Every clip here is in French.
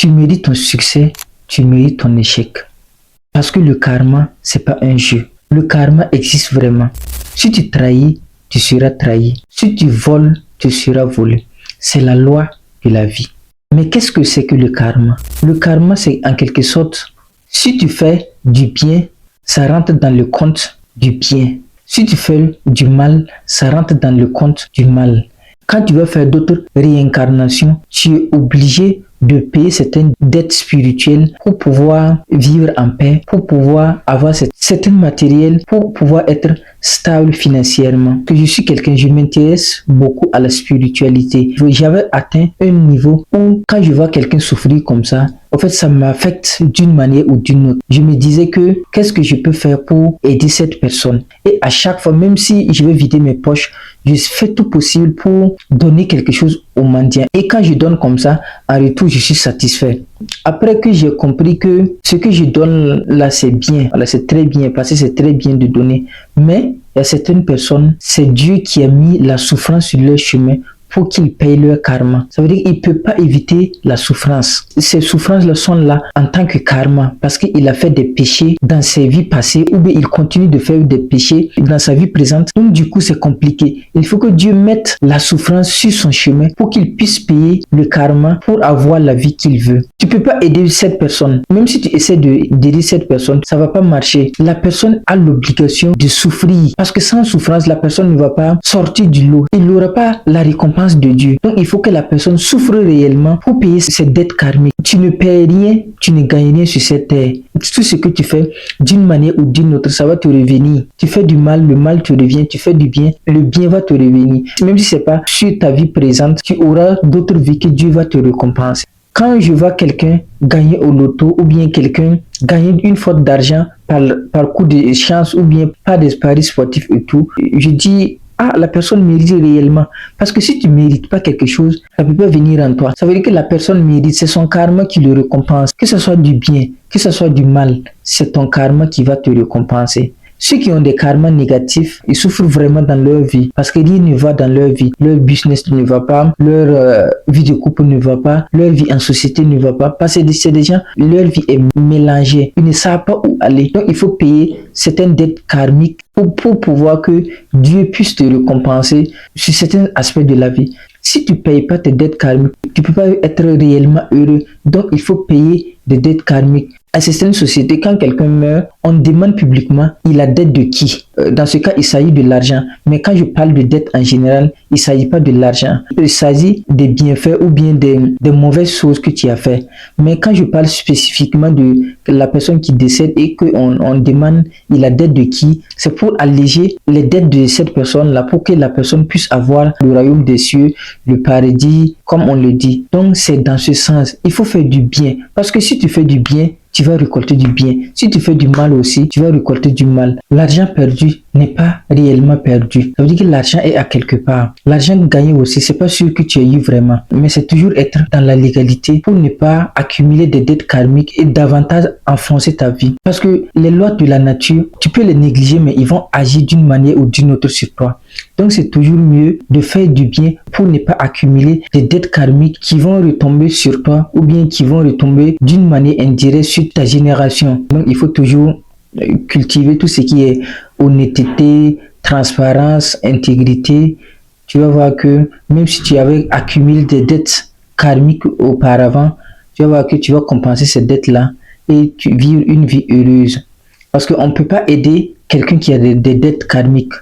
tu mérites ton succès, tu mérites ton échec. Parce que le karma, c'est pas un jeu. Le karma existe vraiment. Si tu trahis, tu seras trahi. Si tu voles, tu seras volé. C'est la loi de la vie. Mais qu'est-ce que c'est que le karma? Le karma, c'est en quelque sorte, si tu fais du bien, ça rentre dans le compte du bien. Si tu fais du mal, ça rentre dans le compte du mal. Quand tu vas faire d'autres réincarnations, tu es obligé de payer certaines dettes spirituelles pour pouvoir vivre en paix, pour pouvoir avoir certains matériels, pour pouvoir être stable financièrement. Que je suis quelqu'un, je m'intéresse beaucoup à la spiritualité. J'avais atteint un niveau où quand je vois quelqu'un souffrir comme ça, en fait, ça m'affecte d'une manière ou d'une autre. Je me disais que qu'est-ce que je peux faire pour aider cette personne? Et à chaque fois, même si je vais vider mes poches, je fais tout possible pour donner quelque chose aux mendiants. Et quand je donne comme ça, en retour, je suis satisfait. Après que j'ai compris que ce que je donne là, c'est bien. Voilà, c'est très bien parce que c'est très bien de donner. Mais il y a certaines personnes, c'est Dieu qui a mis la souffrance sur leur chemin pour qu'ils payent leur karma. Ça veut dire qu'il ne peut pas éviter la souffrance. Ces souffrances-là sont là en tant que karma parce qu'il a fait des péchés dans ses vies passées ou bien il continue de faire des péchés dans sa vie présente. Donc du coup, c'est compliqué. Il faut que Dieu mette la souffrance sur son chemin pour qu'il puisse payer le karma pour avoir la vie qu'il veut. Tu ne peux pas aider cette personne. Même si tu essaies d'aider cette personne, ça ne va pas marcher. La personne a l'obligation de souffrir parce que sans souffrance, la personne ne va pas sortir du lot. Il n'aura pas la récompense de Dieu. Donc il faut que la personne souffre réellement pour payer ses dettes karmiques. Tu ne payes rien, tu ne gagnes rien sur cette terre. Tout ce que tu fais d'une manière ou d'une autre, ça va te revenir. Tu fais du mal, le mal te revient. Tu fais du bien, le bien va te revenir. Même si c'est pas sur ta vie présente, tu auras d'autres vies que Dieu va te récompenser. Quand je vois quelqu'un gagner au loto ou bien quelqu'un gagner une faute d'argent par coup de chance ou bien par des paris sportifs et tout, je dis la personne mérite réellement. Parce que si tu ne mérites pas quelque chose, ça ne peut pas venir en toi. Ça veut dire que la personne mérite, c'est son karma qui le récompense. Que ce soit du bien, que ce soit du mal, c'est ton karma qui va te récompenser. Ceux qui ont des karmas négatifs, ils souffrent vraiment dans leur vie parce que rien ne va dans leur vie. Leur business ne va pas, leur vie de couple ne va pas, leur vie en société ne va pas parce que c'est des gens, leur vie est mélangée. Ils ne savent pas où aller. Donc il faut payer certaines dettes karmiques pour pouvoir que Dieu puisse te récompenser sur certains aspects de la vie. Si tu ne payes pas tes dettes karmiques, tu ne peux pas être réellement heureux. Donc il faut payer des dettes karmiques. À certaines sociétés, quand quelqu'un meurt, on demande publiquement, il a dette de qui? Dans ce cas, il s'agit de l'argent. Mais quand je parle de dette en général, il ne s'agit pas de l'argent. Il s'agit des bienfaits ou bien des mauvaises choses que tu as fait. Mais quand je parle spécifiquement de la personne qui décède et qu'on demande, il a dette de qui? C'est pour alléger les dettes de cette personne-là, pour que la personne puisse avoir le royaume des cieux, le paradis, comme on le dit. Donc, c'est dans ce sens. Il faut faire du bien. Parce que si tu fais du bien, tu vas récolter du bien. Si tu fais du mal aussi, tu vas récolter du mal. L'argent perdu n'est pas réellement perdu. Ça veut dire que l'argent est à quelque part. L'argent gagné aussi, c'est pas sûr que tu aies eu vraiment. Mais c'est toujours être dans la légalité pour ne pas accumuler des dettes karmiques et davantage enfoncer ta vie. Parce que les lois de la nature, tu peux les négliger, mais ils vont agir d'une manière ou d'une autre sur toi. Donc c'est toujours mieux de faire du bien pour ne pas accumuler des dettes karmiques qui vont retomber sur toi ou bien qui vont retomber d'une manière indirecte sur ta génération. Donc il faut toujours cultiver tout ce qui est honnêteté, transparence, intégrité. Tu vas voir que même si tu avais accumulé des dettes karmiques auparavant, tu vas voir que tu vas compenser ces dettes-là et tu vivre une vie heureuse. Parce qu'on ne peut pas aider quelqu'un qui a des dettes karmiques.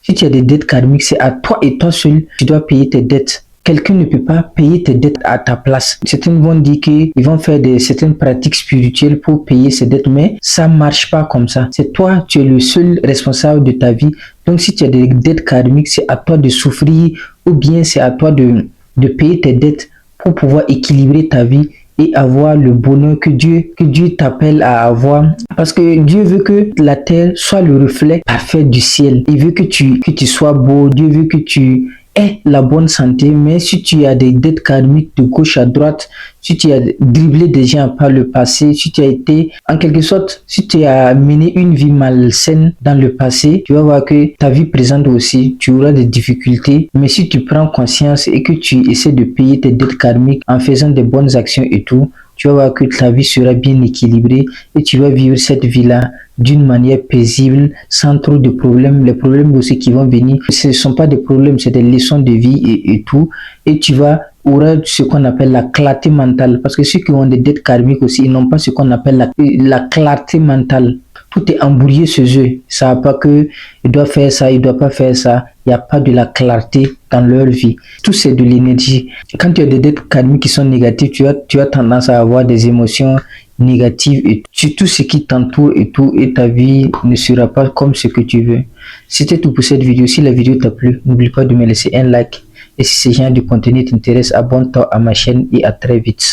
Si tu as des dettes karmiques, c'est à toi et toi seul, tu dois payer tes dettes. Quelqu'un ne peut pas payer tes dettes à ta place. Certains vont dire qu'ils vont faire certaines pratiques spirituelles pour payer ces dettes, mais ça ne marche pas comme ça. C'est toi, tu es le seul responsable de ta vie. Donc si tu as des dettes karmiques, c'est à toi de souffrir ou bien c'est à toi de payer tes dettes pour pouvoir équilibrer ta vie et avoir le bonheur que Dieu t'appelle à avoir. Parce que Dieu veut que la terre soit le reflet parfait du ciel. Il veut que tu sois beau. Dieu veut que tu aies la bonne santé. Mais si tu as des dettes karmiques de gauche à droite, si tu as dribblé des gens par le passé, si tu as été, en quelque sorte, si tu as mené une vie malsaine dans le passé, tu vas voir que ta vie présente aussi, tu auras des difficultés. Mais si tu prends conscience et que tu essaies de payer tes dettes karmiques en faisant des bonnes actions et tout, tu vas voir que ta vie sera bien équilibrée et tu vas vivre cette vie-là d'une manière paisible, sans trop de problèmes. Les problèmes aussi qui vont venir, ce ne sont pas des problèmes, c'est des leçons de vie et tout. Et tu vas aura ce qu'on appelle la clarté mentale. Parce que ceux qui ont des dettes karmiques aussi, ils n'ont pas ce qu'on appelle la clarté mentale. Tout est embrouillé chez eux. Ça va pas que il doit faire ça, il doit pas faire ça. Il n'y a pas de la clarté dans leur vie. Tout c'est de l'énergie. Quand tu as des dettes karmiques qui sont négatives, tu as tendance à avoir des émotions négatives et tout ce qui t'entoure et tout, et ta vie ne sera pas comme ce que tu veux. C'était tout pour cette vidéo. Si la vidéo t'a plu, n'oublie pas de me laisser un like. Et si ce genre de contenu t'intéresse, abonne-toi à ma chaîne et à très vite.